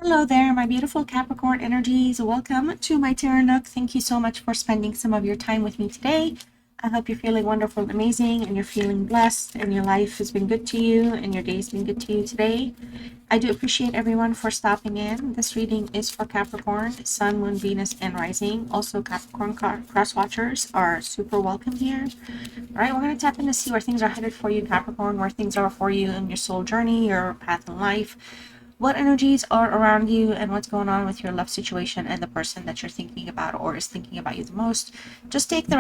Hello there, my beautiful Capricorn energies. Welcome to my Tarot Nook. Thank you so much for spending some of your time with me today. I hope you're feeling wonderful and amazing, and you're feeling blessed, and your life has been good to you, and your day's been good to you today. I do appreciate everyone for stopping in. This reading is for Capricorn, Sun, Moon, Venus, and Rising. Also, Capricorn cross watchers are super welcome here. All right, we're going to tap in to see where things are headed for you, Capricorn, where things are for you in your soul journey, your path in life, what energies are around you, and what's going on with your love situation and the person that you're thinking about or is thinking about you the most. Just take the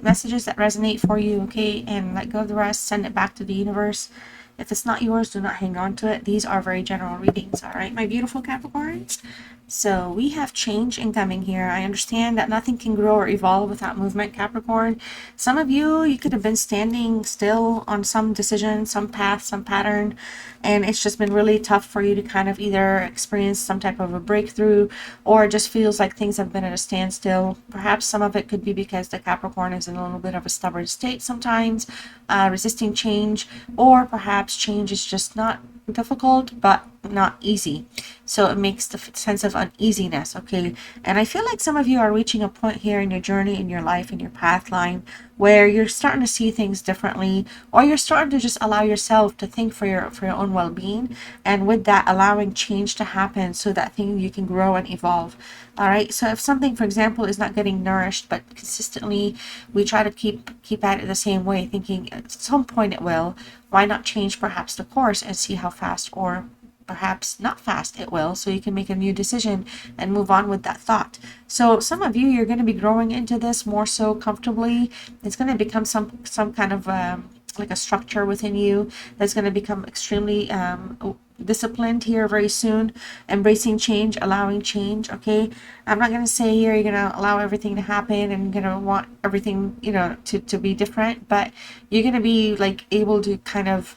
messages that resonate for you, okay, and let go of the rest. Send it back to the universe. If it's not yours, do not hang on to it. These are very general readings, all right, my beautiful Capricorns. So we have change incoming here. I understand that nothing can grow or evolve without movement, Capricorn. Some of you could have been standing still on some decision, some path, some pattern, and it's just been really tough for you to kind of either experience some type of a breakthrough, or it just feels like things have been at a standstill. Perhaps some of it could be because the Capricorn is in a little bit of a stubborn state sometimes, resisting change, or perhaps change is just not difficult but not easy, so it makes the sense of uneasiness, okay? And I feel like some of you are reaching a point here in your journey, in your life, in your path line, where you're starting to see things differently, or you're starting to just allow yourself to think for your own well-being, and with that, allowing change to happen so that thing you can grow and evolve. All right, so if something, for example, is not getting nourished, but consistently we try to keep at it the same way, thinking at some point it will, why not change perhaps the course and see how fast, or perhaps not fast, it will, so you can make a new decision and move on with that thought. So some of you, you're going to be growing into this more so comfortably. It's going to become some kind of like a structure within you that's going to become extremely disciplined here very soon, embracing change, allowing change, okay? I'm not going to say here you're going to allow everything to happen and you're going to want everything, to be different, but you're going to be like able to kind of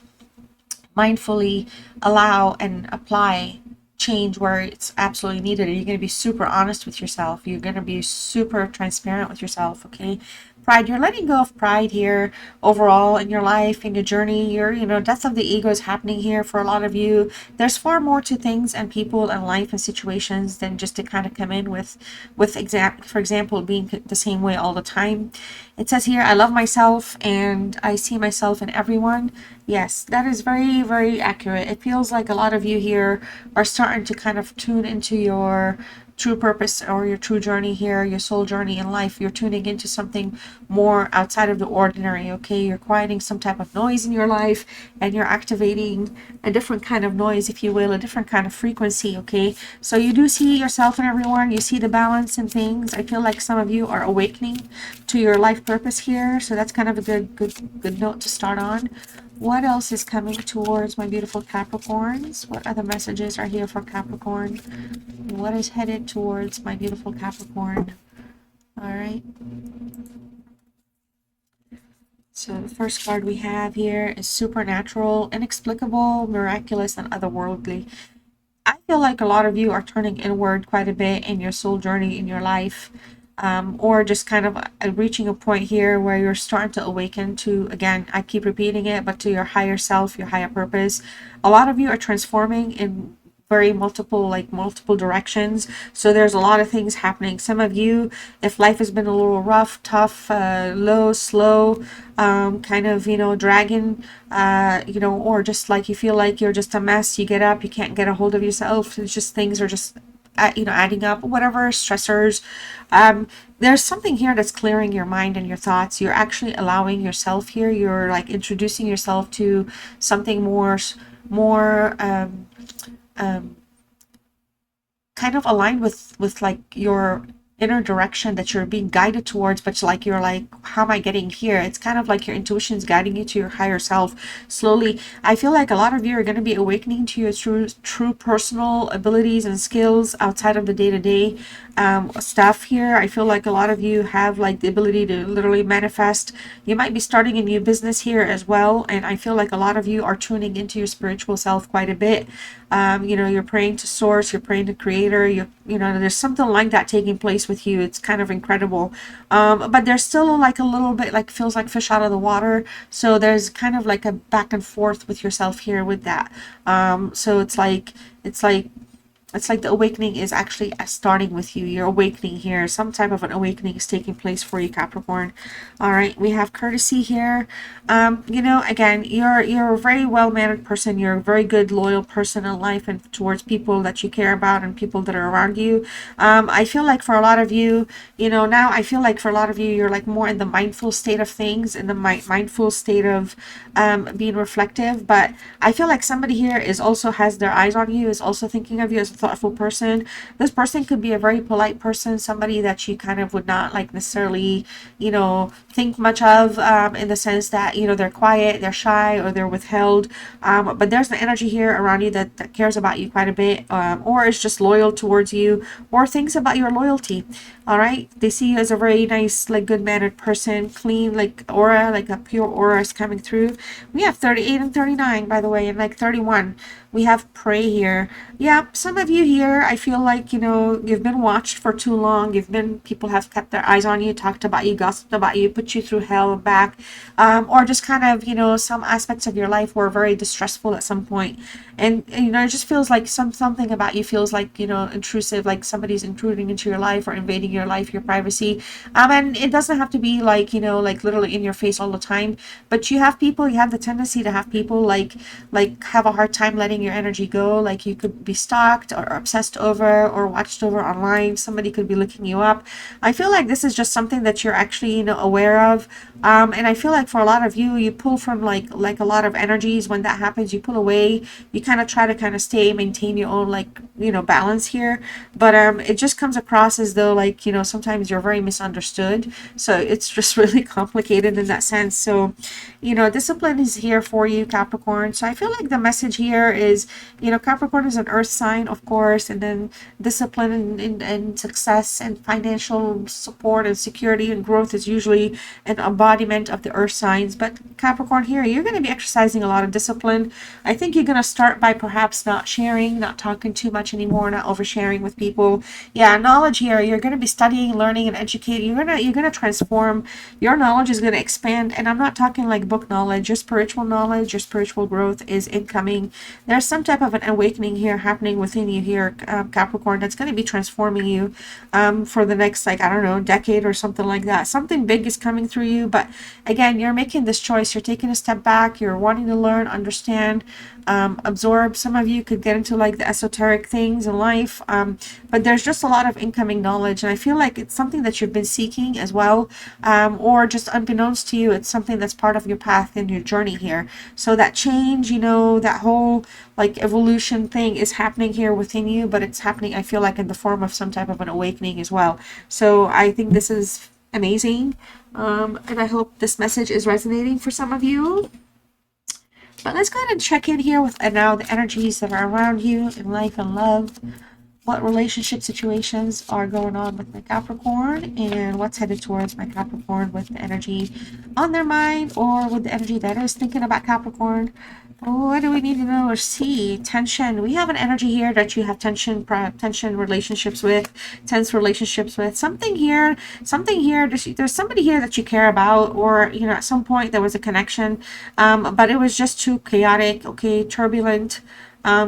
mindfully allow and apply change where it's absolutely needed. You're going to be super honest with yourself. You're going to be super transparent with yourself, okay? Pride, you're letting go of pride here overall in your life, in your journey. Death of the ego is happening here for a lot of you. There's far more to things and people and life and situations than just to kind of come in for example, being the same way all the time. It says here, I love myself and I see myself in everyone. Yes, that is very, very accurate. It feels like a lot of you here are starting to kind of tune into your true purpose or your true journey here, your soul journey in life. You're tuning into something more outside of the ordinary, okay? You're quieting some type of noise in your life and you're activating a different kind of noise, if you will, a different kind of frequency, okay? So you do see yourself in everyone. You see the balance in things. I feel like some of you are awakening to your life purpose here. So that's kind of a good note to start on. What else is coming towards my beautiful Capricorns? What other messages are here for Capricorn? What is headed towards my beautiful Capricorn? All right. So the first card we have here is supernatural, inexplicable, miraculous, and otherworldly. I feel like a lot of you are turning inward quite a bit in your soul journey in your life, or just kind of reaching a point here where you're starting to awaken to, again, I keep repeating it, but to your higher self, your higher purpose. A lot of you are transforming in very multiple directions, so there's a lot of things happening. Some of you, if life has been a little rough, tough, low, slow, kind of dragging, or just like you feel like you're just a mess, you get up, you can't get a hold of yourself, it's just things are just adding up, whatever stressors. There's something here that's clearing your mind and your thoughts. You're actually allowing yourself here, you're like introducing yourself to something more kind of aligned with like your inner direction that you're being guided towards, but like you're like, how am I getting here? It's kind of like your intuition is guiding you to your higher self slowly. I feel like a lot of you are going to be awakening to your true personal abilities and skills outside of the day-to-day stuff here. I feel like a lot of you have like the ability to literally manifest. You might be starting a new business here as well, and I feel like a lot of you are tuning into your spiritual self quite a bit. You're praying to source, you're praying to creator, there's something like that taking place with you. It's kind of incredible. But there's still like a little bit like feels like fish out of the water. So there's kind of like a back and forth with yourself here with that. So it's like it's like the awakening is actually starting with you. You're awakening here. Some type of an awakening is taking place for you, Capricorn. All right, we have courtesy here. You know, again, you're a very well-mannered person. You're a very good, loyal person in life and towards people that you care about and people that are around you. I feel like for a lot of you, you know, now I feel like for a lot of you, you're like more in the mindful state of things, in the mindful state of being reflective. But I feel like somebody here is also has their eyes on you, is also thinking of you as a thoughtful person. This person could be a very polite person, somebody that you kind of would not like necessarily, you know, think much of, in the sense that, you know, they're quiet, they're shy, or they're withheld. But there's an energy here around you that cares about you quite a bit, or is just loyal towards you, or thinks about your loyalty. All right, they see you as a very nice, like good mannered person, clean, like aura, like a pure aura is coming through. We have 38 and 39, by the way, and like 31. We have pray here. Yeah, some of you here, I feel like, you know, you've been watched for too long. People have kept their eyes on you, talked about you, gossiped about you, put you through hell and back. Or just kind of, you know, some aspects of your life were very distressful at some point. And you know, it just feels like something about you feels like, you know, intrusive, like somebody's intruding into your life or invading your life, your privacy. And it doesn't have to be like, you know, like literally in your face all the time. But you have the tendency to have people like have a hard time letting your energy go. Like you could be stalked or obsessed over or watched over online. Somebody could be looking you up. I feel like this is just something that you're actually, you know, aware of. And I feel like for a lot of you, you pull from like a lot of energies. When that happens, you pull away. You kind of try to kind of maintain your own, like, you know, balance here. But it just comes across as though, like, you know, sometimes you're very misunderstood. So it's just really complicated in that sense. So, you know, discipline is here for you, Capricorn. So I feel like the message here is, you know, Capricorn is an earth sign, of course, and then discipline and success and financial support and security and growth is usually an embodiment of the earth signs. But Capricorn here, you're going to be exercising a lot of discipline. I think you're going to start by perhaps not sharing, not talking too much anymore, not oversharing with people. Yeah, knowledge here, you're going to be studying, learning, and educating. You're going to transform. Your knowledge is going to expand, and I'm not talking like book knowledge. Your spiritual knowledge, your spiritual growth is incoming. There's some type of an awakening here happening within you here, Capricorn, that's going to be transforming you for the next, like, I don't know, decade or something like that. Something big is coming through you, but again, you're making this choice. You're taking a step back. You're wanting to learn, understand, absorb. Some of you could get into like the esoteric things in life, but there's just a lot of incoming knowledge, and I feel like it's something that you've been seeking as well, or just unbeknownst to you, it's something that's part of your path in your journey here. So that change, you know, that whole like evolution thing is happening here within you, but it's happening, I feel like, in the form of some type of an awakening as well. So I think this is amazing, and I hope this message is resonating for some of you. But let's go ahead and check in here with now the energies that are around you in life and love. What relationship situations are going on with my Capricorn, and what's headed towards my Capricorn with the energy on their mind or with the energy that is thinking about Capricorn. What do we need to know or see? Tension. We have an energy here that you have tension relationships with, tense relationships with. Something here, there's somebody here that you care about, or, you know, at some point there was a connection, but it was just too chaotic, okay, turbulent.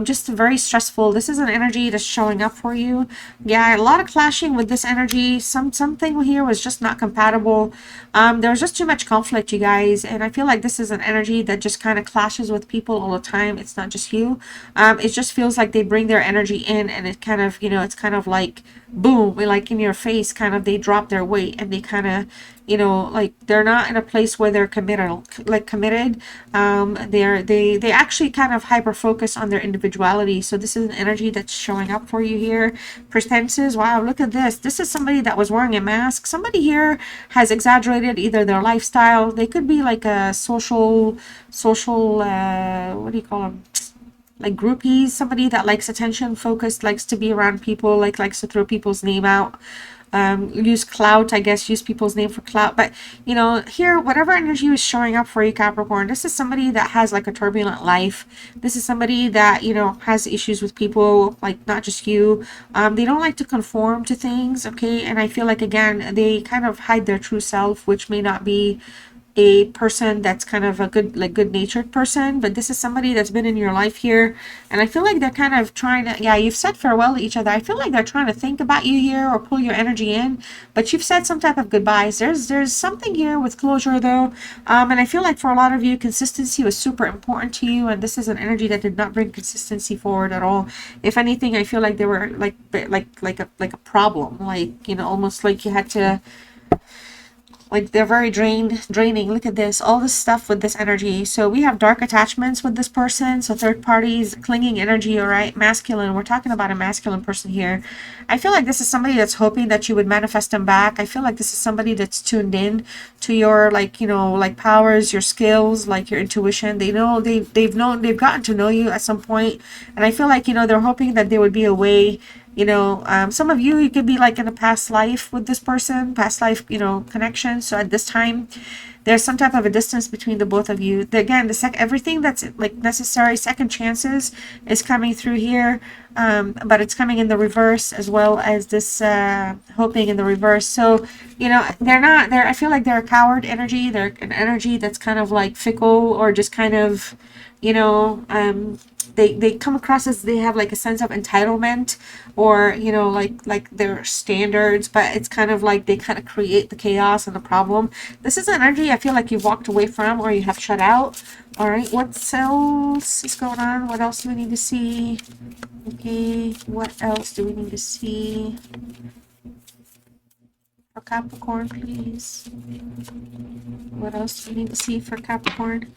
Just very stressful. This is an energy that's showing up for you. Yeah, a lot of clashing with this energy. Something here was just not compatible. There was just too much conflict, you guys, and I feel like this is an energy that just kind of clashes with people all the time. It's not just you. It just feels like they bring their energy in, and it kind of, you know, it's kind of like boom, like in your face, kind of, they drop their weight, and they kind of, you know, like they're not in a place where they're committed. They actually kind of hyper focus on their individuality. So this is an energy that's showing up for you here. Pretenses. Wow, look at this. This is somebody that was wearing a mask. Somebody here has exaggerated either their lifestyle. They could be like a social what do you call them, like groupies, somebody that likes attention, focused, likes to be around people, like likes to throw people's name out, use clout, I guess, use people's name for clout. But, you know, here, whatever energy is showing up for you, Capricorn, this is somebody that has like a turbulent life. This is somebody that, you know, has issues with people, like not just you. They don't like to conform to things, okay? And I feel like, again, they kind of hide their true self, which may not be a person that's kind of a good, like good-natured person, but this is somebody that's been in your life here, and I feel like they're kind of trying to, yeah, you've said farewell to each other. I feel like they're trying to think about you here or pull your energy in, but you've said some type of goodbyes. There's something here with closure though, and I feel like for a lot of you, consistency was super important to you, and this is an energy that did not bring consistency forward at all. If anything, I feel like they were like a problem, like, you know, almost like you had to, like they're very draining. Look at this, all this stuff with this energy. So we have dark attachments with this person, so third parties, clinging energy. All right, masculine, we're talking about a masculine person here. I feel like this is somebody that's hoping that you would manifest them back. I feel like this is somebody that's tuned in to your, like, you know, like powers, your skills, like your intuition. They know, they've gotten to know you at some point, and I feel like, you know, they're hoping that there would be a way, you know, some of you could be like in a past life with this person, past life, you know, connection. So at this time, there's some type of a distance between the both of you. Again, everything that's like necessary, second chances is coming through here, but it's coming in the reverse as well as this hoping in the reverse. So, you know, I feel like they're a coward energy. They're an energy that's kind of like fickle, or just kind of, you know, they come across as they have like a sense of entitlement, or, you know, like their standards, but it's kind of like they kind of create the chaos and the problem. This is an energy I feel like you've walked away from, or you have shut out. All right, what else is going on? What else do we need to see? Okay, what else do we need to see for Capricorn, please? What else do we need to see for Capricorn?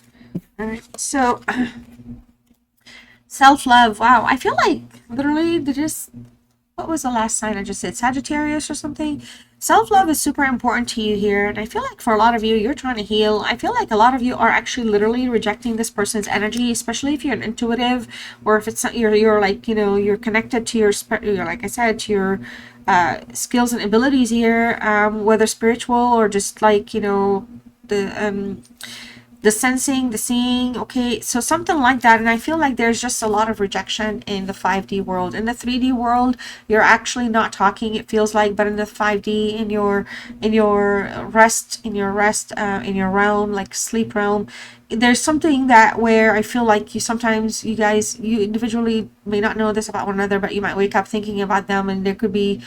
All right, so self-love. Wow, I feel like literally what was the last sign I just said? Sagittarius or something? Self-love is super important to you here, and I feel like for a lot of you, you're trying to heal. I feel like a lot of you are actually literally rejecting this person's energy, especially if you're an intuitive, or if it's you're like, you know, you're connected to your like I said, to your skills and abilities here, whether spiritual or just like, you know, the sensing, the seeing, okay, so something like that. And I feel like there's just a lot of rejection in the 5D world. In the 3D world, you're actually not talking, it feels like, but in the 5D, in your rest, in your realm, like sleep realm, there's something that where I feel like you sometimes, you guys, you individually may not know this about one another, but you might wake up thinking about them, and there could be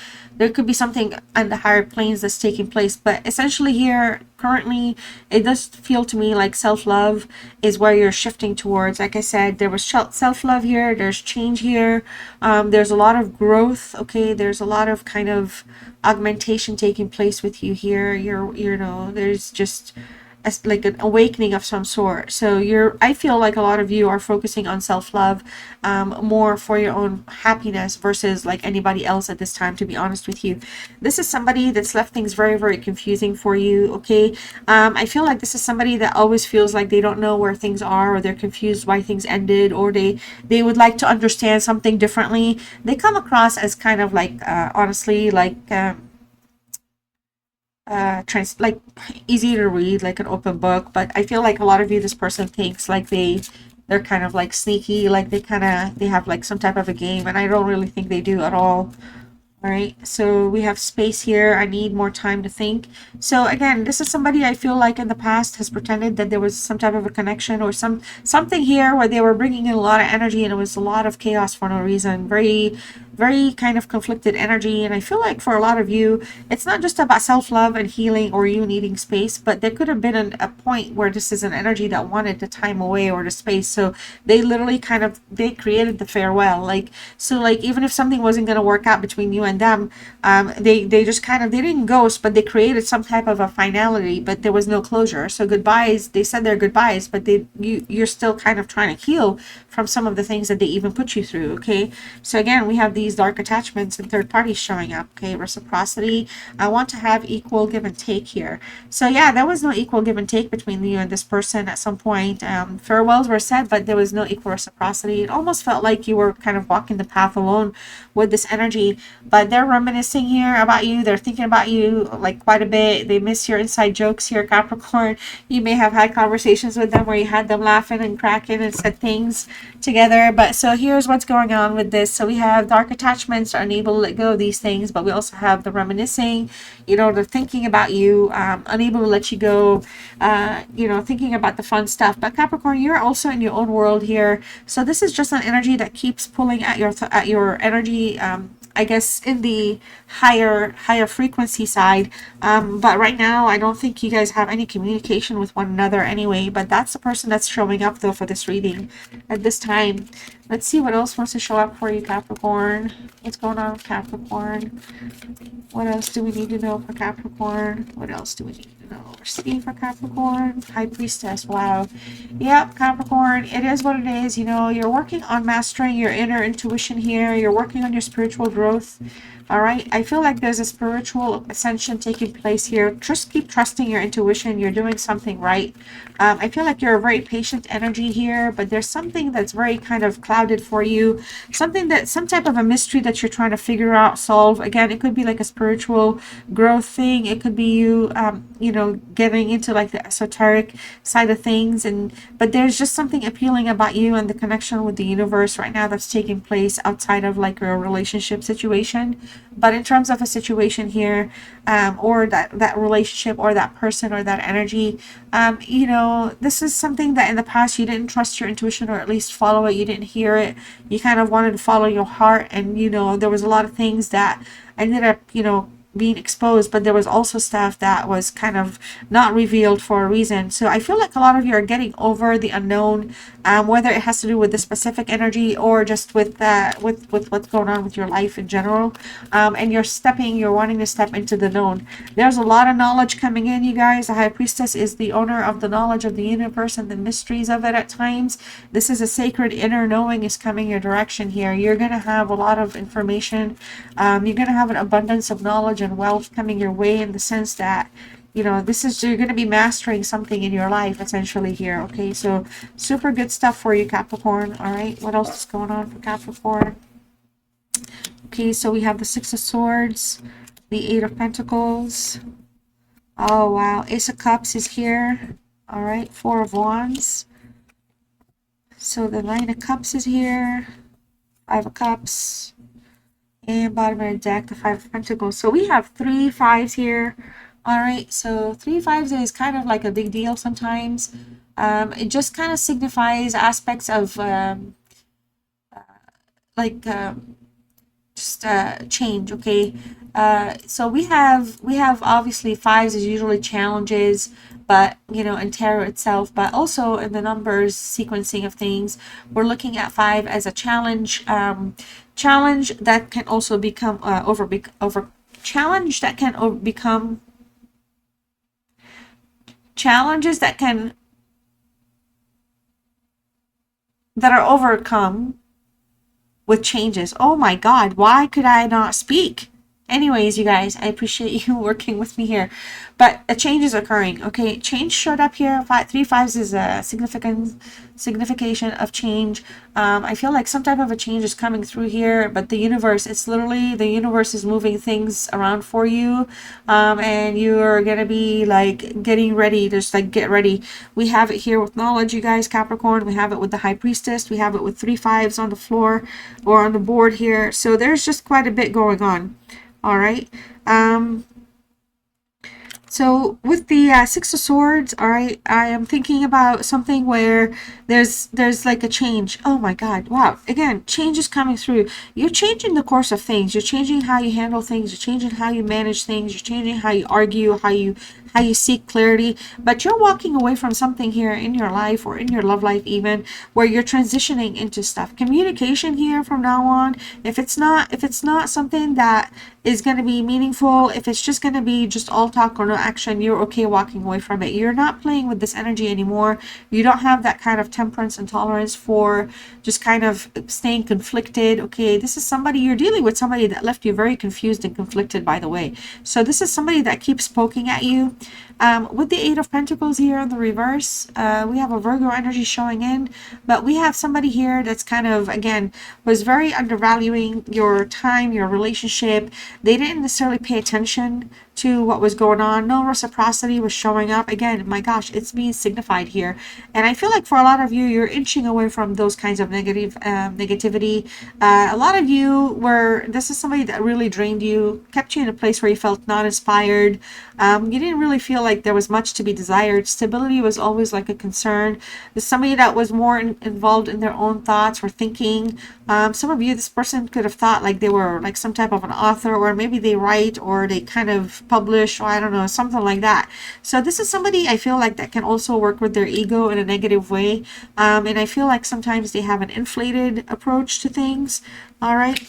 something on the higher planes that's taking place. But essentially here currently, it does feel to me like self-love is where you're shifting towards. Like I said, there was self-love here, there's change here, there's a lot of growth, okay, there's a lot of kind of augmentation taking place with you here. You know, there's just like an awakening of some sort. So I feel like a lot of you are focusing on self-love, more for your own happiness versus like anybody else at this time, to be honest with you. This is somebody that's left things very, very confusing for you, okay? I feel like this is somebody that always feels like they don't know where things are, or they're confused why things ended, or they would like to understand something differently. They come across as kind of like, honestly, like, like easy to read, like an open book. But I feel like a lot of you, this person thinks like they're kind of like sneaky, like they have like some type of a game, and I don't really think they do at all. All right, so we have space here. I need more time to think. So again, this is somebody I feel like in the past has pretended that there was some type of a connection, or something here where they were bringing in a lot of energy, and it was a lot of chaos for no reason. Very, very kind of conflicted energy. And I feel like for a lot of you, it's not just about self-love and healing or you needing space, but there could have been a point where this is an energy that wanted the time away or the space. So they literally they created the farewell. Like, so like, even if something wasn't going to work out between you and them, they just they didn't ghost, but they created some type of a finality, but there was no closure. So goodbyes, they said their goodbyes, but you're still kind of trying to heal from some of the things that they even put you through. Okay, so again, we have these dark attachments and third parties showing up. Okay, reciprocity. I want to have equal give and take here. So yeah, there was no equal give and take between you and this person at some point. Farewells were said, but there was no equal reciprocity. It almost felt like you were kind of walking the path alone with this energy. But they're reminiscing here about you. They're thinking about you like quite a bit. They miss your inside jokes here, Capricorn. You may have had conversations with them where you had them laughing and cracking and said things together. But so here's what's going on with this. So we have dark attachments, are unable to let go of these things, but we also have the reminiscing, you know, the thinking about you, unable to let you go, you know, thinking about the fun stuff. But Capricorn, you're also in your own world here. So this is just an energy that keeps pulling at your energy, I guess in the higher frequency side. But right now I don't think you guys have any communication with one another anyway, but that's the person that's showing up though for this reading at this time. Let's see what else wants to show up for you, Capricorn. What's going on with Capricorn? What else do we need to know for Capricorn? What else do we need to know or see for Capricorn? High Priestess. Wow. Yep, Capricorn, it is what it is. You know, you're working on mastering your inner intuition here. You're working on your spiritual growth. All right. I feel like there's a spiritual ascension taking place here. Just keep trusting your intuition. You're doing something right. I feel like you're a very patient energy here, but there's something that's very kind of clouded for you. Some type of a mystery that you're trying to figure out, solve. Again, it could be like a spiritual growth thing. It could be you, you know, getting into like the esoteric side of things. But there's just something appealing about you and the connection with the universe right now that's taking place outside of like your relationship situation. But in terms of a situation here, or that relationship or that person or that energy, you know, this is something that in the past you didn't trust your intuition, or at least follow it. You didn't hear it. You kind of wanted to follow your heart, and you know, there was a lot of things that ended up, you know, being exposed, but there was also stuff that was kind of not revealed for a reason. So I feel like a lot of you are getting over the unknown, whether it has to do with the specific energy or just with what's going on with your life in general, and you're wanting to step into the known. There's a lot of knowledge coming in, you guys. The High Priestess is the owner of the knowledge of the universe and the mysteries of it at times. This is a sacred inner knowing is coming your direction here. You're going to have a lot of information. You're going to have an abundance of knowledge and wealth coming your way, in the sense that, you know, you're going to be mastering something in your life essentially here. Okay, so super good stuff for you, Capricorn. All right, what else is going on for Capricorn? Okay, so we have the Six of Swords, the Eight of Pentacles. Oh wow, Ace of Cups is here. All right, Four of Wands. So the Nine of Cups is here, Five of Cups, and bottom of the deck, the Five of Pentacles. So we have 3 5s here. All right, so 3 5s is kind of like a big deal sometimes. It just kind of signifies aspects of just change. Okay, so we have obviously 5s is usually challenges, but you know, in tarot itself, but also in the numbers sequencing of things, we're looking at 5 as a challenge. Challenge that can also become challenge that can become challenges that are overcome with changes. Oh my God, why could I not speak? Anyways, you guys, I appreciate you working with me here, but a change is occurring. Okay, change showed up here. 3 5s is a signification of change. I feel like some type of a change is coming through here, but the universe, it's literally the universe is moving things around for you, and you're gonna be like getting ready. Just like get ready. We have it here with knowledge, you guys, Capricorn. We have it with the High Priestess. We have it with 3 5s on the floor or on the board here. So there's just quite a bit going on. All right. So with the Six of Swords, all right, I am thinking about something where there's like a change. Oh my God, wow. Again, change is coming through. You're changing the course of things. You're changing how you handle things. You're changing how you manage things. You're changing how you argue, how you seek clarity. But you're walking away from something here in your life, or in your love life even, where you're transitioning into stuff. Communication here from now on. If it's not something that is going to be meaningful, if it's just going to be just all talk or no action, you're okay walking away from it. You're not playing with this energy anymore. You don't have that kind of temperance and tolerance for just kind of staying conflicted. Okay, this is somebody, you're dealing with somebody that left you very confused and conflicted, by the way. So this is somebody that keeps poking at you. With the Eight of Pentacles here in the reverse, we have a Virgo energy showing in, but we have somebody here that's kind of, again, was very undervaluing your time, your relationship. They didn't necessarily pay attention to what was going on. No reciprocity was showing up. Again, my gosh, it's being signified here. And I feel like for a lot of you, you're inching away from those kinds of negativity. A lot of you this is somebody that really drained you, kept you in a place where you felt not inspired. You didn't really feel like there was much to be desired. Stability was always like a concern. There's somebody that was more involved in their own thoughts or thinking. Some of you, this person could have thought like they were like some type of an author, or maybe they write, or they kind of publish, or I don't know, something like that. So this is somebody I feel like that can also work with their ego in a negative way. And I feel like sometimes they have an inflated approach to things. All right.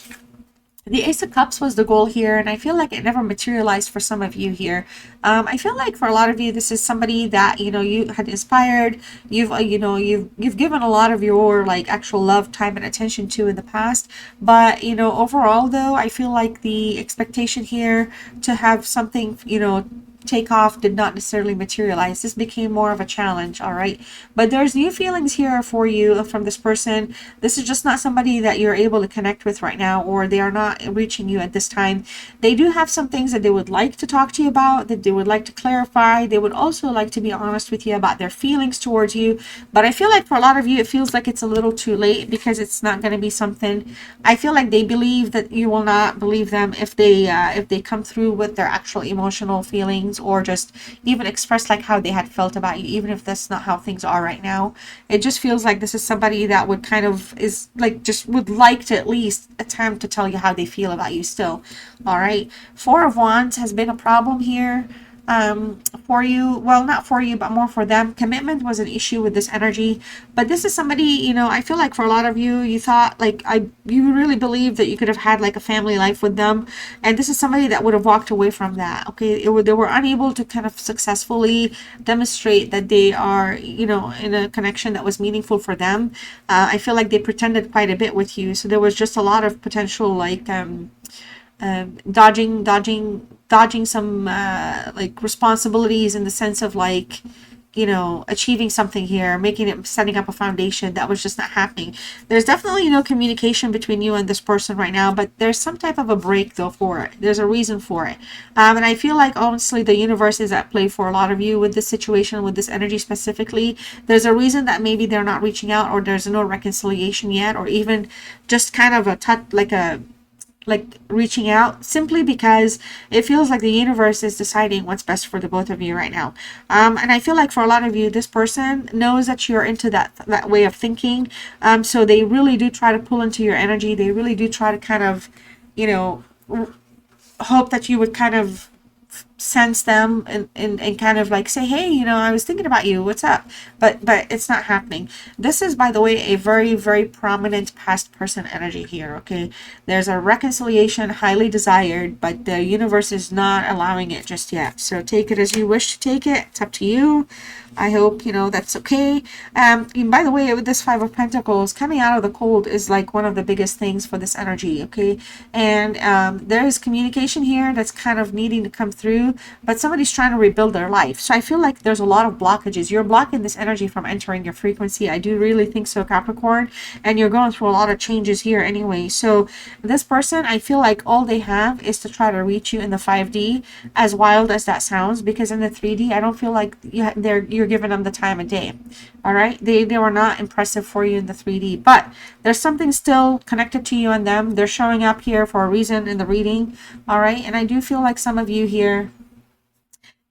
The Ace of Cups was the goal here, and I feel like it never materialized for some of you here. I feel like for a lot of you, this is somebody that, you know, you had inspired. You've given a lot of your like actual love, time, and attention to in the past. But, you know, overall though, I feel like the expectation here to have something, you know, take off did not necessarily materialize. This became more of a challenge. All right, but there's new feelings here for you from this person. This is just not somebody that you're able to connect with right now, or they are not reaching you at this time. They do have some things that they would like to talk to you about, that they would like to clarify. They would also like to be honest with you about their feelings towards you. But I feel like for a lot of you, it feels like it's a little too late, because it's not going to be something. I feel like they believe that you will not believe them if they come through with their actual emotional feelings, or just even express like how they had felt about you, even if that's not how things are right now. It just feels like this is somebody that would kind of is like just would like to at least attempt to tell you how they feel about you still. All right, Four of Wands has been a problem here for you. Well, not for you, but more for them. Commitment was an issue with this energy. But this is somebody, you know, I feel like for a lot of you, you thought like you really believed that you could have had like a family life with them, and this is somebody that would have walked away from that. Okay, they were unable to kind of successfully demonstrate that they are, you know, in a connection that was meaningful for them. I feel like they pretended quite a bit with you, so there was just a lot of potential like dodging some like responsibilities, in the sense of like, you know, achieving something here, setting up a foundation that was just not happening. There's definitely, you know, communication between you and this person right now, but there's some type of a break though for it. There's a reason for it. And I feel like honestly the universe is at play for a lot of you with this situation, with this energy specifically. There's a reason that maybe they're not reaching out, or there's no reconciliation yet, or even just kind of a touch, like reaching out, simply because it feels like the universe is deciding what's best for the both of you right now. And I feel like for a lot of you, this person knows that you're into that way of thinking. So they really do try to pull into your energy. They really do try to kind of, you know, hope that you would kind of sense them and kind of like say, hey, you know, I was thinking about you, what's up? But it's not happening. This is, by the way, a very, very prominent past person energy here. Okay, there's a reconciliation highly desired, but the universe is not allowing it just yet. So take it as you wish to take it. It's up to you. I hope, you know, that's okay. And by the way, with this Five of Pentacles, coming out of the cold is like one of the biggest things for this energy, okay? And there is communication here that's kind of needing to come through, but somebody's trying to rebuild their life. So I feel like there's a lot of blockages. You're blocking this energy from entering your frequency. I do really think so, Capricorn. And you're going through a lot of changes here anyway. So this person, I feel like all they have is to try to reach you in the 5D, as wild as that sounds, because in the 3D, I don't feel like you're giving them the time of day. All right, they were not impressive for you in the 3D, but there's something still connected to you and them. They're showing up here for a reason in the reading. All right, and I do feel like some of you here,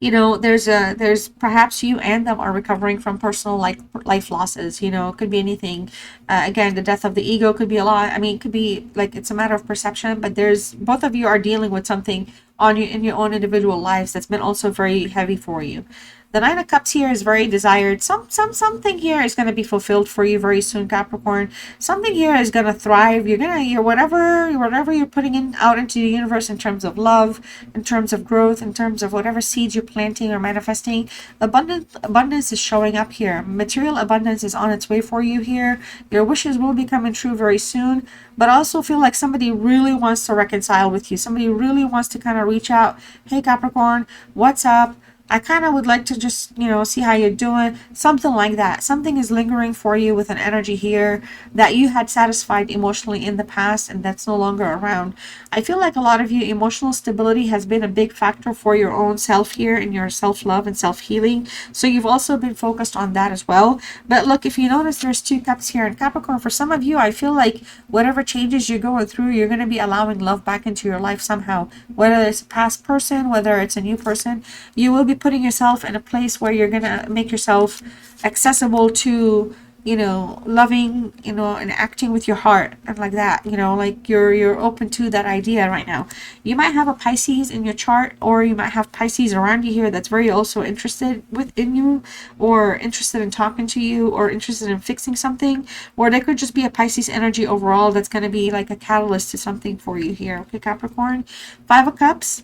you know, there's perhaps you and them are recovering from personal like life losses. You know, it could be anything. Again, the death of the ego could be a lot. I mean, it could be like, it's a matter of perception, but there's, both of you are dealing with something on you in your own individual lives that's been also very heavy for you. The Nine of Cups here is very desired. Something here is going to be fulfilled for you very soon, Capricorn. Something here is going to thrive. You're whatever you're putting in out into the universe in terms of love, in terms of growth, in terms of whatever seeds you're planting or manifesting. Abundance is showing up here. Material abundance is on its way for you here. Your wishes will be coming true very soon. But I also feel like somebody really wants to reconcile with you. Somebody really wants to kind of reach out. Hey, Capricorn, what's up? I kind of would like to just, see how you're doing. Something like that. Something is lingering for you with an energy here that you had satisfied emotionally in the past and that's no longer around. I feel like a lot of you, emotional stability has been a big factor for your own self here in your self-love and self-healing. So you've also been focused on that as well. But look, if you notice there's 2 cups here in Capricorn, for some of you, I feel like whatever changes you're going through, you're going to be allowing love back into your life somehow. Whether it's a past person, whether it's a new person, you will be putting yourself in a place where you're gonna make yourself accessible to loving and acting with your heart and like that, like you're open to that idea right now. You might have a Pisces in your chart, or you might have Pisces around you here that's very also interested within you, or interested in talking to you, or interested in fixing something, or there could just be a Pisces energy overall that's going to be like a catalyst to something for you here. Okay, Capricorn. 5 of Cups.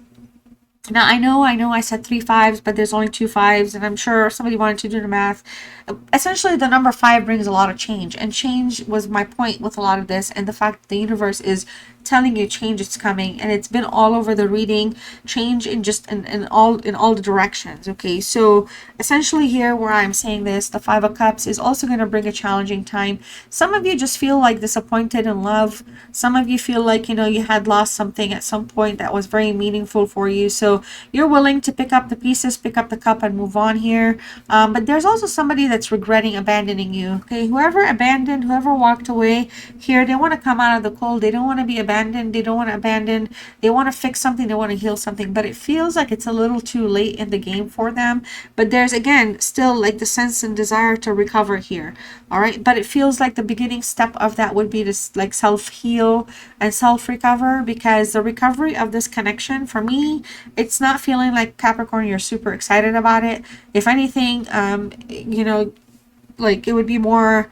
Now, I know I said 3 5s, but there's only 2 5s, and I'm sure somebody wanted to do the math. Essentially, the number 5 brings a lot of change, and change was my point with a lot of this, and the fact that the universe is telling you change is coming, and it's been all over the reading. Change in all the directions. Okay, so essentially here where I'm saying this, the 5 of Cups is also going to bring a challenging time. Some of you just feel like disappointed in love. Some of you feel like you had lost something at some point that was very meaningful for you, so you're willing to pick up the pieces, pick up the cup, and move on here. But there's also somebody that's regretting abandoning you. Okay, whoever walked away here, they want to come out of the cold. They don't want to be abandoned. They don't want to abandon. They want to fix something. They want to heal something. But it feels like it's a little too late in the game for them. But there's, again, still like the sense and desire to recover here. All right. But it feels like the beginning step of that would be to like self-heal and self-recover, because the recovery of this connection, for me, it's not feeling like, Capricorn, you're super excited about it. If anything, like it would be more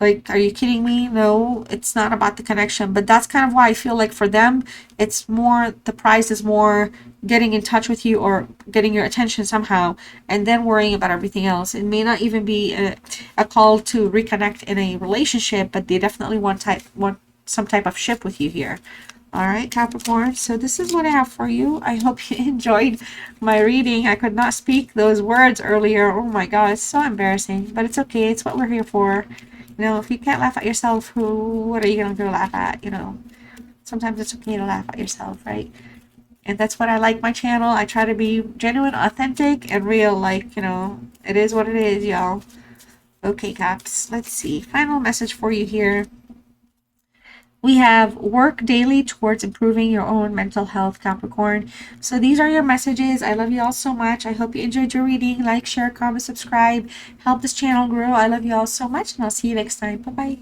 like, are you kidding me? No, it's not about the connection. But that's kind of why I feel like for them, it's more, the prize is more getting in touch with you or getting your attention somehow, and then worrying about everything else. It may not even be a call to reconnect in a relationship, but they definitely want some type of ship with you here. All right, Capricorn, so this is what I have for you. I hope you enjoyed my reading. I could not speak those words earlier. Oh my god, it's so embarrassing, but it's okay. It's what we're here for. If you can't laugh at yourself, what are you going to go laugh at? Sometimes it's okay to laugh at yourself, right? And that's what I like my channel. I try to be genuine, authentic, and real. Like, it is what it is, y'all. Okay, Caps, let's see. Final message for you here. We have work daily towards improving your own mental health, Capricorn. So these are your messages. I love you all so much. I hope you enjoyed your reading. Like, share, comment, subscribe. Help this channel grow. I love you all so much, and I'll see you next time. Bye-bye.